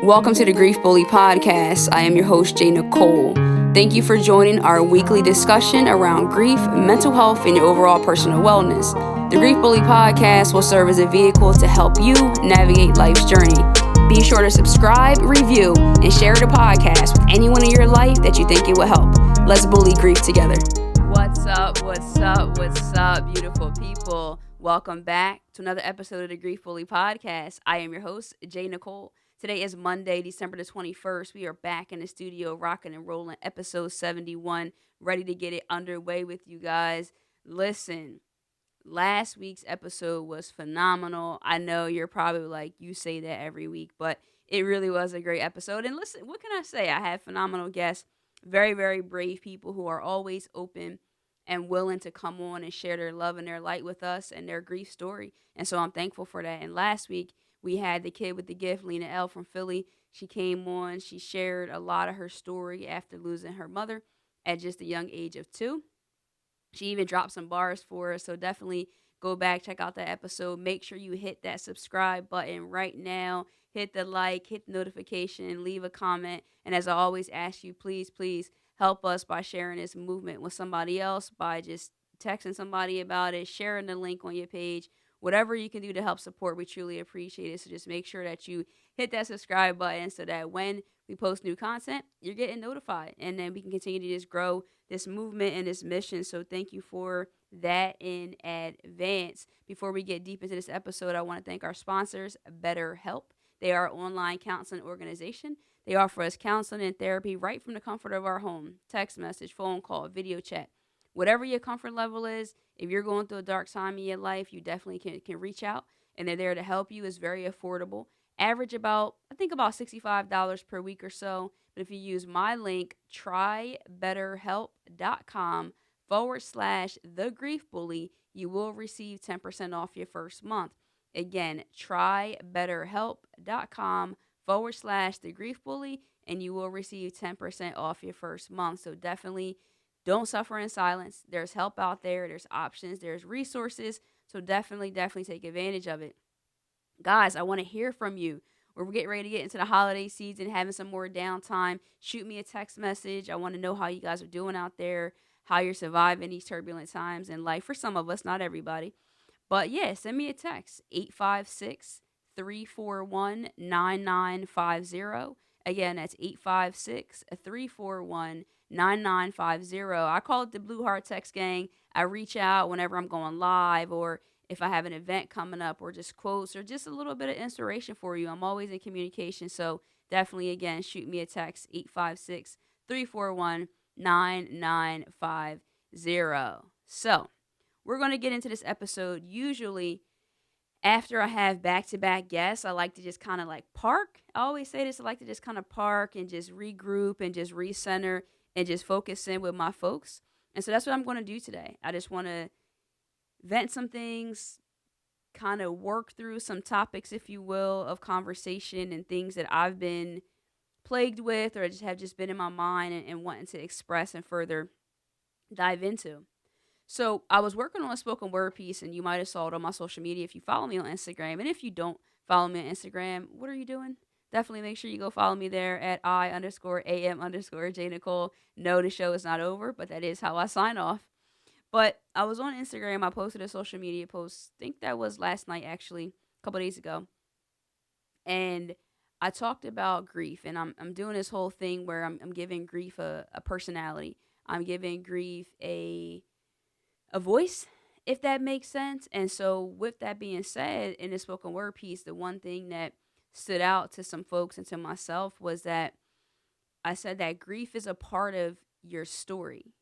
Welcome to the Grief Bully podcast. I am your host, J.Nicole. Thank you for joining our weekly discussion around grief, mental health, and your overall personal wellness. The Grief Bully podcast will serve as a vehicle to help you navigate life's journey. Be sure to subscribe, review, and share the podcast with anyone in your life that you think it will help. Let's bully grief together. What's up, beautiful people? Welcome back to another episode of the Grief Bully podcast. I am your host, J.Nicole. Today is Monday, December the 21st. We are back in the studio, rocking and rolling, episode 71, ready to get it underway with you guys. Listen, last week's episode was phenomenal. I know you're probably like, you say that every week, but it really was a great episode. And listen, what can I say? I had phenomenal guests, very, very brave people who are always open and willing to come on and share their love and their light with us and their grief story. And so I'm thankful for that. And last week, we had the kid with the gift, Lena L. from Philly. She came on. She shared a lot of her story after losing her mother at just a young age of 2. She even dropped some bars for us. So definitely go back, check out that episode. Make sure you hit that subscribe button right now. Hit the like, hit the notification, leave a comment. And as I always ask you, please help us by sharing this movement with somebody else, by just texting somebody about it, sharing the link on your page. Whatever you can do to help support, we truly appreciate it. So just make sure that you hit that subscribe button so that when we post new content, you're getting notified. And then we can continue to just grow this movement and this mission. So thank you for that in advance. Before we get deep into this episode, I want to thank our sponsors, BetterHelp. They are an online counseling organization. They offer us counseling and therapy right from the comfort of our home. Text message, phone call, video chat. Whatever your comfort level is, if you're going through a dark time in your life, you definitely can reach out, and they're there to help you. It's very affordable. Average about $65 per week or so. But if you use my link, trybetterhelp.com/thegriefbully, you will receive 10% off your first month. Again, trybetterhelp.com/thegriefbully, and you will receive 10% off your first month. So definitely don't suffer in silence. There's help out there. There's options. There's resources. So definitely take advantage of it. Guys, I want to hear from you. We're getting ready to get into the holiday season, having some more downtime. Shoot me a text message. I want to know how you guys are doing out there, how you're surviving these turbulent times in life. For some of us, not everybody. But yeah, send me a text, 856-341-9950. Again, that's 856-341-9950. I call it the Blue Heart Text Gang. I reach out whenever I'm going live, or if I have an event coming up, or just quotes, or just a little bit of inspiration for you. I'm always in communication. So definitely, again, shoot me a text, 856-341-9950. So we're going to get into this episode. Usually, after I have back-to-back guests, I like to just kind of like park. I always say this. I like to just kind of park and just regroup and just recenter and just focus in with my folks. And so that's what I'm going to do today. I just want to vent some things, kind of work through some topics, if you will, of conversation and things that I've been plagued with or just have just been in my mind and wanting to express and further dive into. So I was working on a spoken word piece, and you might have saw it on my social media if you follow me on Instagram. And if you don't follow me on Instagram, what are you doing? Definitely make sure you go follow me there at I_AM_J.Nicole. No, the show is not over, but that is how I sign off. But I was on Instagram. I posted a social media post. I think that was last night, actually, a couple days ago. And I talked about grief, and I'm doing this whole thing where I'm giving grief a personality. I'm giving grief a voice, if that makes sense. And so with that being said, in the spoken word piece, the one thing that stood out to some folks and to myself was that I said that grief is a part of your story,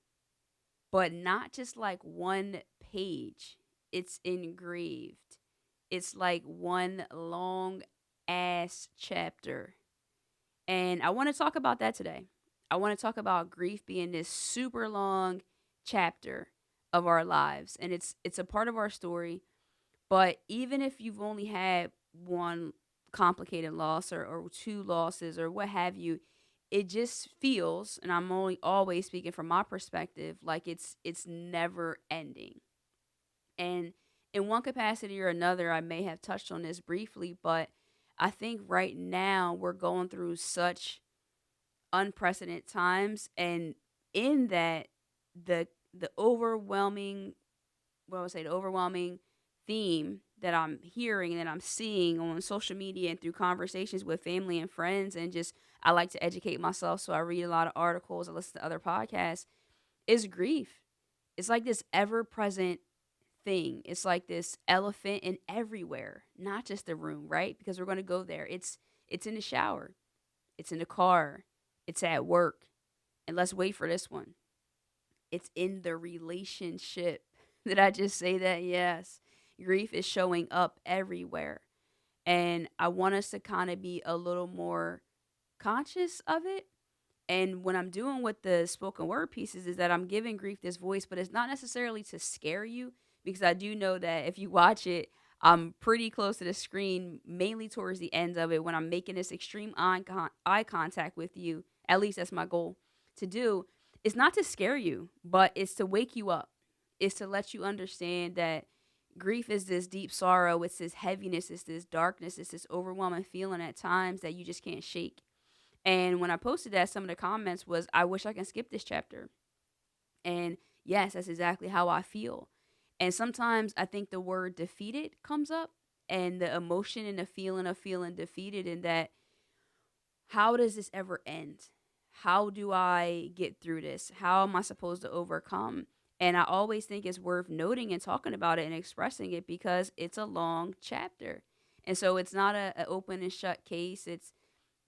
but not just like one page. It's engraved. It's like one long ass chapter. And I want to talk about that today. I want to talk about grief being this super long chapter of our lives, and it's a part of our story. But even if you've only had one complicated loss or two losses or what have you, it just feels, and I'm only always speaking from my perspective, like it's never ending. And in one capacity or another, I may have touched on this briefly, but I think right now we're going through such unprecedented times, and in that, the overwhelming, what I would say, the overwhelming theme that I'm hearing and that I'm seeing on social media and through conversations with family and friends, and just I like to educate myself, so I read a lot of articles, I listen to other podcasts, is grief. It's like this ever present thing. It's like this elephant in everywhere, not just the room, right? Because we're going to go there. It's in the shower, it's in the car, it's at work, and let's wait for this one. It's in the relationship. Did I just say that? Yes. Grief is showing up everywhere. And I want us to kind of be a little more conscious of it. And when I'm doing with the spoken word pieces, is that I'm giving grief this voice, but it's not necessarily to scare you, because I do know that if you watch it, I'm pretty close to the screen, mainly towards the end of it, when I'm making this extreme eye contact with you. At least that's my goal to do. It's not to scare you, but it's to wake you up. It's to let you understand that grief is this deep sorrow, it's this heaviness, it's this darkness, it's this overwhelming feeling at times that you just can't shake. And when I posted that, some of the comments was, I wish I can skip this chapter. And yes, that's exactly how I feel. And sometimes I think the word defeated comes up, and the emotion and the feeling of feeling defeated, and that, how does this ever end? How do I get through this? How am I supposed to overcome? And I always think it's worth noting and talking about it and expressing it, because it's a long chapter. And so it's not a open and shut case. It's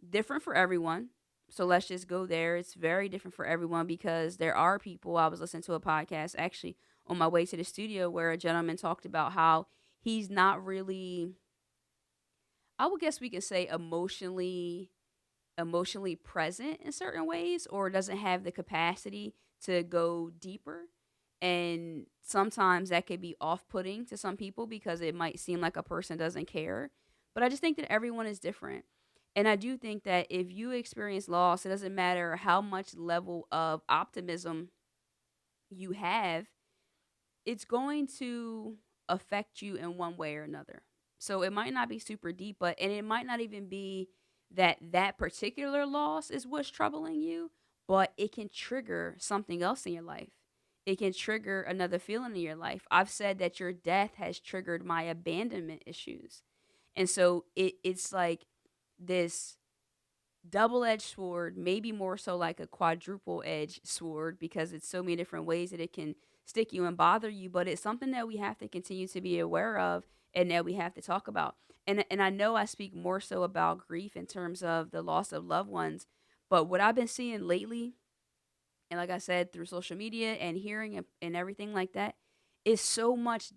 different for everyone. So let's just go there. It's very different for everyone, because there are people. I was listening to a podcast actually on my way to the studio where a gentleman talked about how he's not really, I would guess we could say, emotionally present in certain ways, or doesn't have the capacity to go deeper. And sometimes that could be off-putting to some people, because it might seem like a person doesn't care. But I just think that everyone is different. And I do think that if you experience loss, it doesn't matter how much level of optimism you have, it's going to affect you in one way or another. So it might not be super deep, but and it might not even be that that particular loss is what's troubling you, but it can trigger something else in your life. It can trigger another feeling in your life. I've said that your death has triggered my abandonment issues. And so it's like this double-edged sword, maybe more so like a quadruple edged sword, because it's so many different ways that it can stick you and bother you, but it's something that we have to continue to be aware of, and that we have to talk about. And I know I speak more so about grief in terms of the loss of loved ones, but what I've been seeing lately, and like I said, through social media and hearing and everything like that, is so much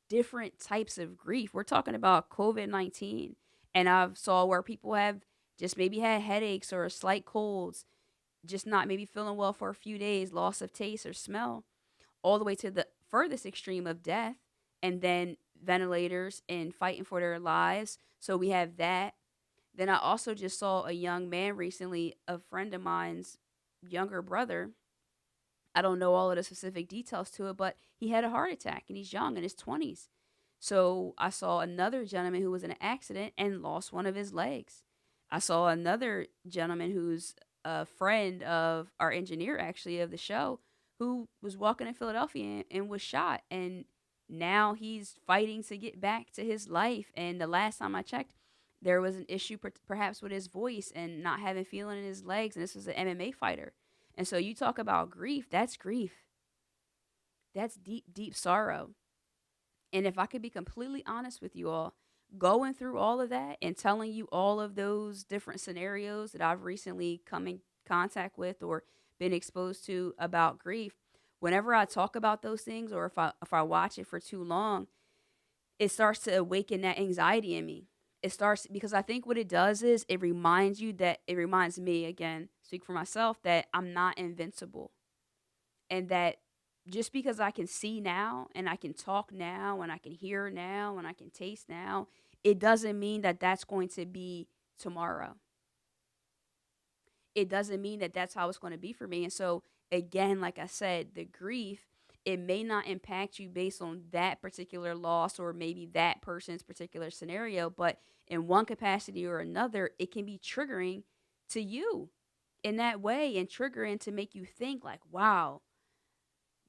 different types of grief. We're talking about COVID-19, and I've saw where people have just maybe had headaches or slight colds, just not maybe feeling well for a few days, loss of taste or smell, all the way to the furthest extreme of death, and then ventilators and fighting for their lives. So we have that. Then I also just saw a young man recently, a friend of mine's younger brother. I don't know all of the specific details to it, but he had a heart attack, and he's young, in his 20s. So I saw another gentleman who was in an accident and lost one of his legs. I saw another gentleman who's a friend of our engineer, actually, of the show, who was walking in Philadelphia and was shot. And now he's fighting to get back to his life. And the last time I checked, there was an issue perhaps with his voice and not having feeling in his legs. And this was an MMA fighter. And so you talk about grief, that's grief. That's deep, deep sorrow. And if I could be completely honest with you all, going through all of that and telling you all of those different scenarios that I've recently come in contact with or been exposed to about grief, whenever I talk about those things, or if I watch it for too long, it starts to awaken that anxiety in me. It starts, because I think what it does is it reminds me, again, speak for myself, that I'm not invincible, and that just because I can see now and I can talk now and I can hear now and I can taste now, it doesn't mean that that's going to be tomorrow. It doesn't mean that that's how it's going to be for me. And so, again, like I said, the grief it may not impact you based on that particular loss or maybe that person's particular scenario, but in one capacity or another, it can be triggering to you in that way and triggering to make you think like, wow,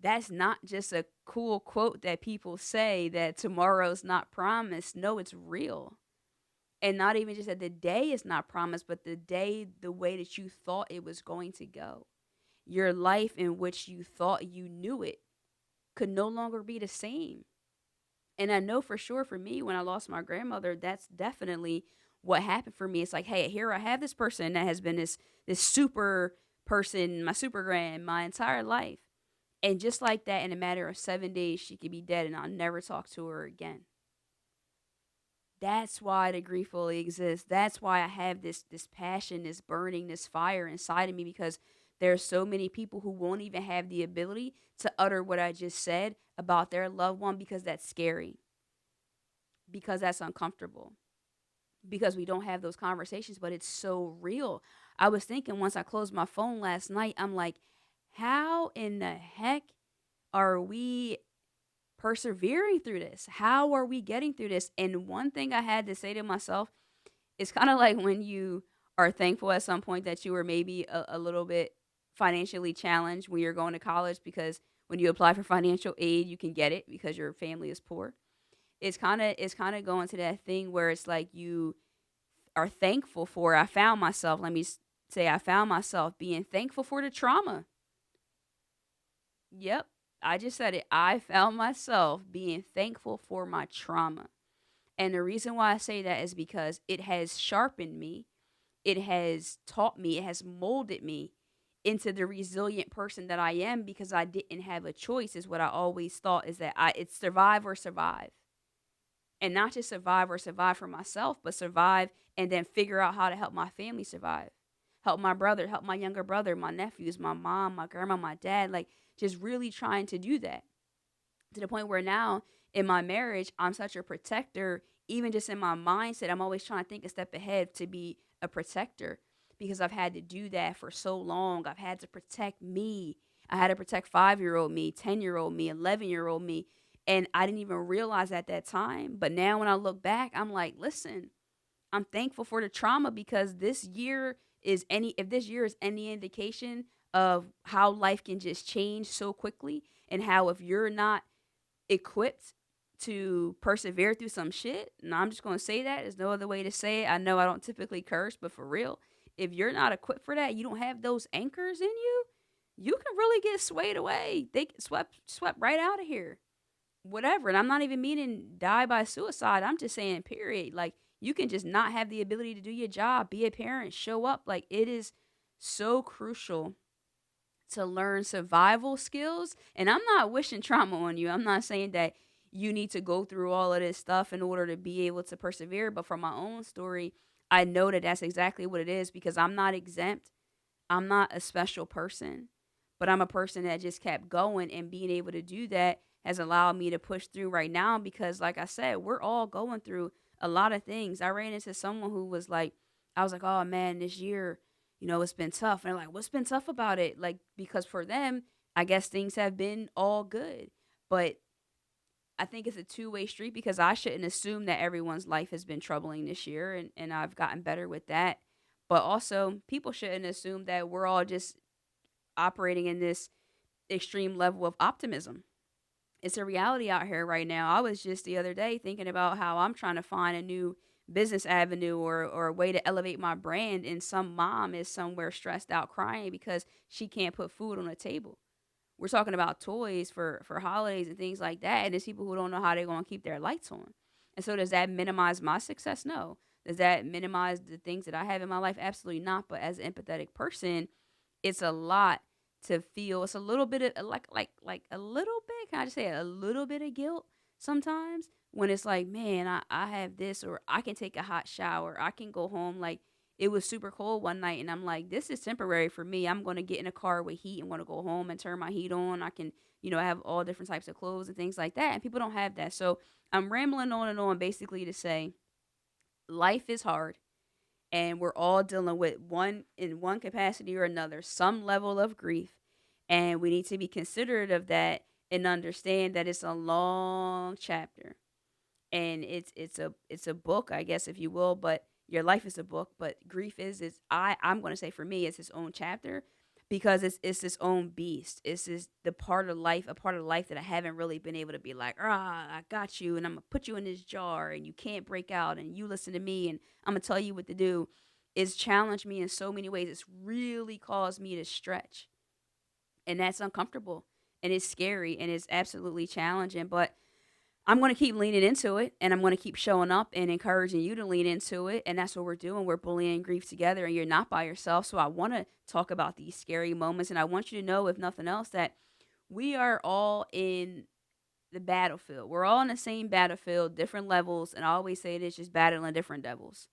that's not just a cool quote that people say that tomorrow's not promised. No, it's real. And not even just that the day is not promised, but the day, the way that you thought it was going to go. Your life in which you thought you knew it could no longer be the same. And I know for sure for me, when I lost my grandmother, that's definitely what happened for me. It's like, hey, here I have this person that has been this super person, my super grand, my entire life. And just like that, in a matter of 7 days, she could be dead and I'll never talk to her again. That's why the grief fully exists. That's why I have this passion, this burning, this fire inside of me, because there's so many people who won't even have the ability to utter what I just said about their loved one because that's scary, because that's uncomfortable, because we don't have those conversations, but it's so real. I was thinking once I closed my phone last night, I'm like, how in the heck are we persevering through this? How are we getting through this? And one thing I had to say to myself, it's kind of like when you are thankful at some point that you were maybe a little bit financially challenged when you're going to college, because when you apply for financial aid, you can get it because your family is poor. It's kind of going to that thing where it's like you are thankful for. I found myself, let me say, I found myself being thankful for the trauma. Yep, I just said it. I found myself being thankful for my trauma. And the reason why I say that is because it has sharpened me, it has taught me, it has molded me into the resilient person that I am, because I didn't have a choice. Is what I always thought, is that it's survive or survive. And not just survive or survive for myself, but survive and then figure out how to help my family survive. Help my brother, help my younger brother, my nephews, my mom, my grandma, my dad, like just really trying to do that, to the point where now in my marriage, I'm such a protector. Even just in my mindset, I'm always trying to think a step ahead to be a protector, because I've had to do that for so long. I've had to protect me. I had to protect 5-year-old me, 10-year-old me, 11-year-old me. And I didn't even realize at that time. But now when I look back, I'm like, listen, I'm thankful for the trauma, because if this year is any indication of how life can just change so quickly, and how if you're not equipped to persevere through some shit. And I'm just going to say that. There's no other way to say it. I know I don't typically curse, but for real, if you're not equipped for that, you don't have those anchors in you, you can really get swayed away. They get swept right out of here. Whatever. And I'm not even meaning die by suicide. I'm just saying, period. Like, you can just not have the ability to do your job, be a parent, show up. Like, it is so crucial to learn survival skills. And I'm not wishing trauma on you. I'm not saying that you need to go through all of this stuff in order to be able to persevere. But from my own story, I know that that's exactly what it is, because I'm not exempt. I'm not a special person, but I'm a person that just kept going, and being able to do that has allowed me to push through right now, because like I said, we're all going through a lot of things. I ran into someone who was like, I was like, oh man, this year, it's been tough. And they're like, what's been tough about it? Like, because for them, I guess things have been all good. But I think it's a two-way street, because I shouldn't assume that everyone's life has been troubling this year. And I've gotten better with that. But also, people shouldn't assume that we're all just operating in this extreme level of optimism. It's a reality out here right now. I was just the other day thinking about how I'm trying to find a new business avenue, or a way to elevate my brand, and some mom is somewhere stressed out crying because she can't put food on the table. We're talking about toys for holidays and things like that, and there's people who don't know how they're going to keep their lights on. And so does that minimize my success? No. Does that minimize the things that I have in my life? Absolutely not. But as an empathetic person, it's a lot to feel. It's a little bit of like a little bit, can I just say it? A little bit of guilt sometimes, when it's like, man, I have this, or I can take a hot shower, I can go home. Like, it was super cold one night, and I'm like, this is temporary for me. I'm going to get in a car with heat and want to go home and turn my heat on. I can, have all different types of clothes and things like that. And people don't have that. So I'm rambling on and on, basically to say life is hard, and we're all dealing with in one capacity or another, some level of grief. And we need to be considerate of that and understand that it's a long chapter, and it's a book, I guess, if you will, but your life is a book, but grief is I'm going to say, for me, it's its own chapter, because it's its own beast. It's the part of life, a part of life that I haven't really been able to be like, I got you, and I'm gonna put you in this jar, and you can't break out, and you listen to me, and I'm gonna tell you what to do. It's challenged me in so many ways. It's really caused me to stretch, and that's uncomfortable, and it's scary, and it's absolutely challenging, but I'm going to keep leaning into it, and I'm going to keep showing up and encouraging you to lean into it. And that's what we're doing. We're bullying grief together, and you're not by yourself. So I want to talk about these scary moments. And I want you to know, if nothing else, that we are all in the battlefield. We're all in the same battlefield, different levels. And I always say it is just battling different devils.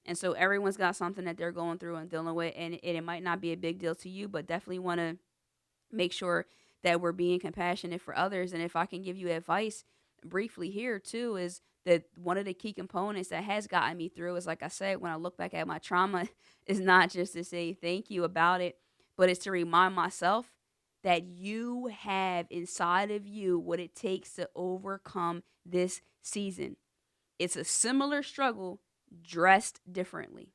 And so everyone's got something that they're going through and dealing with. And it might not be a big deal to you, but definitely want to make sure that we're being compassionate for others. And if I can give you advice briefly here too, is that one of the key components that has gotten me through is, like I said, when I look back at my trauma, is not just to say thank you about it, but it's to remind myself that you have inside of you what it takes to overcome this season. It's a similar struggle dressed differently.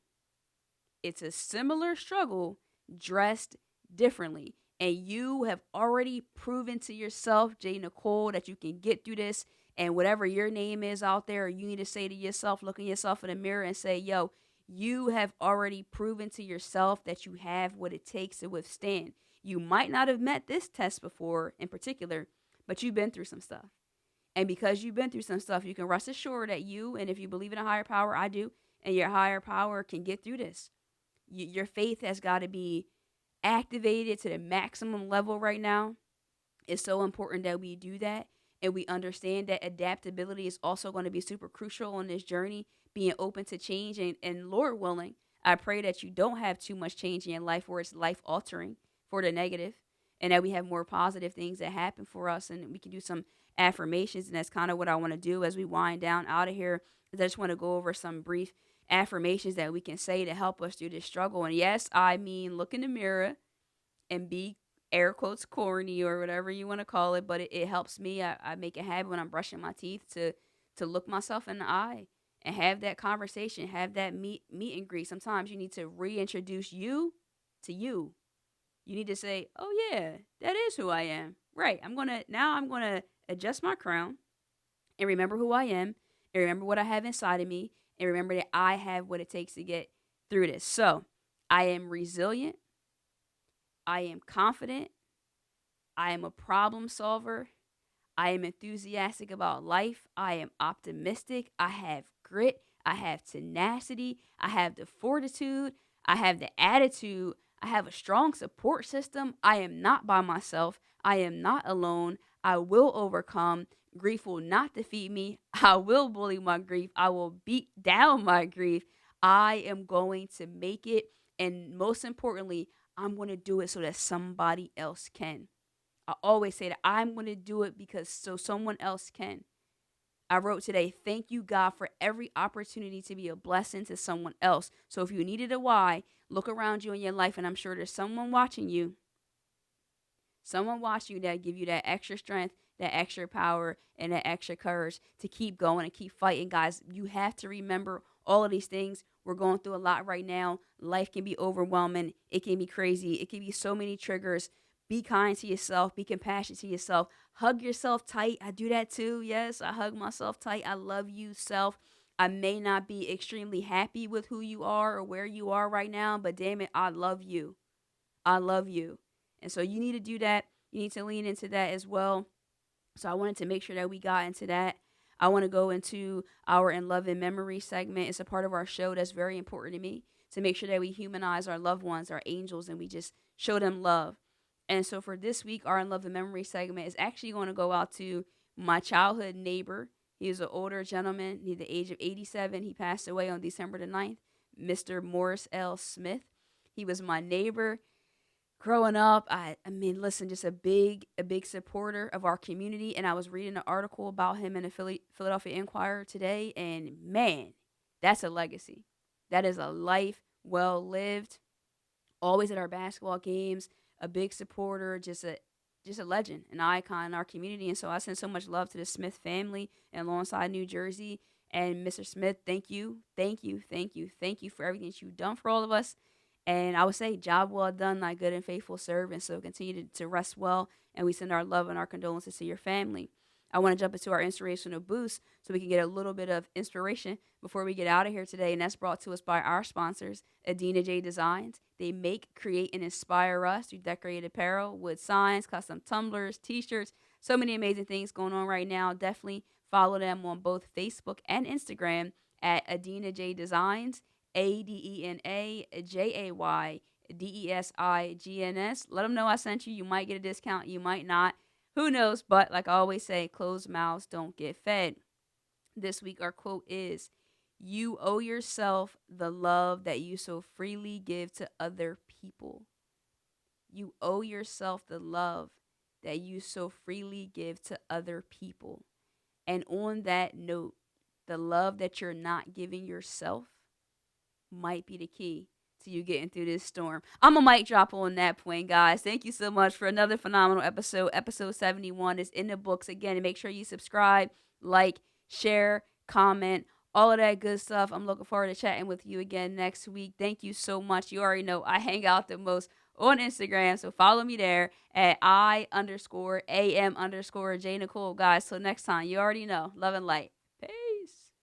It's a similar struggle dressed differently. And you have already proven to yourself, J.Nicole, that you can get through this. And whatever your name is out there, you need to say to yourself, look at yourself in the mirror and say, yo, you have already proven to yourself that you have what it takes to withstand. You might not have met this test before in particular, but you've been through some stuff. And because you've been through some stuff, you can rest assured that you, and if you believe in a higher power, I do, and your higher power can get through this. Your faith has got to be activated to the maximum level right now. It's so important that we do that, and we understand that adaptability is also going to be super crucial on this journey, being open to change. And Lord willing, I pray that you don't have too much change in your life where it's life altering for the negative, and that we have more positive things that happen for us, and we can do some affirmations. And that's kind of what I want to do as we wind down out of here. I just want to go over some brief affirmations that we can say to help us through this struggle. And yes, I mean, look in the mirror and be air quotes corny or whatever you want to call it, but it helps me. I make a habit when I'm brushing my teeth to look myself in the eye and have that conversation, have that meet and greet. Sometimes you need to reintroduce you to you. You need to say, oh yeah, that is who I am. Right. I'm gonna adjust my crown and remember who I am, and remember what I have inside of me, and remember that I have what it takes to get through this. So I am resilient. I am confident. I am a problem solver. I am enthusiastic about life. I am optimistic. I have grit. I have tenacity. I have the fortitude. I have the attitude. I have a strong support system. I am not by myself. I am not alone. I will overcome. Grief will not defeat me. I will bully my grief. I will beat down my grief. I am going to make it. And most importantly, I'm going to do it so that somebody else can. I always say that I'm going to do it because so someone else can. I wrote today, thank you, God, for every opportunity to be a blessing to someone else. So if you needed a why, look around you in your life, and I'm sure there's someone watching you that give you that extra strength, that extra power, and that extra courage to keep going and keep fighting, guys. You have to remember all of these things. We're going through a lot right now. Life can be overwhelming. It can be crazy. It can be so many triggers. Be kind to yourself. Be compassionate to yourself. Hug yourself tight. I do that too. Yes, I hug myself tight. I love you, self. I may not be extremely happy with who you are or where you are right now, but damn it, I love you. I love you. And so you need to do that. You need to lean into that as well. So I wanted to make sure that we got into that. I want to go into our In Love and Memory segment. It's a part of our show that's very important to me, to make sure that we humanize our loved ones, our angels, and we just show them love. And so for this week, our In Love and Memory segment is actually going to go out to my childhood neighbor. He was an older gentleman. He's the age of 87. He passed away on December the 9th, Mr. Morris L. Smith. He was my neighbor growing up. I mean, listen, just a big supporter of our community. And I was reading an article about him in the Philadelphia Inquirer today, and man, that's a legacy. That is a life well lived. Always at our basketball games, a big supporter, just just a legend, an icon in our community. And so I send so much love to the Smith family in Lawnside, New Jersey. And Mr. Smith, thank you, thank you, thank you, thank you for everything that you've done for all of us. And I would say, job well done, thy good and faithful servant. So continue to rest well. And we send our love and our condolences to your family. I want to jump into our inspirational boost so we can get a little bit of inspiration before we get out of here today. And that's brought to us by our sponsors, Adina J Designs. They make, create, and inspire us through decorated apparel, wood signs, custom tumblers, t-shirts, so many amazing things going on right now. Definitely follow them on both Facebook and Instagram at Adina J Designs, ADENAJAYDESIGNS. Let them know I sent you. You might get a discount, you might not. Who knows? But like I always say, closed mouths don't get fed. This week, our quote is, "You owe yourself the love that you so freely give to other people." You owe yourself the love that you so freely give to other people. And on that note, the love that you're not giving yourself might be the key to you getting through this storm. I'm a mic drop on that point, guys. Thank you so much for another phenomenal episode. Episode 71 is in the books again. And make sure you subscribe, like, share, comment, all of that good stuff. I'm looking forward to chatting with you again next week. Thank you so much. You already know I hang out the most on Instagram, so follow me there at I_am_J_Nicole. Guys, till next time, you already know. Love and light.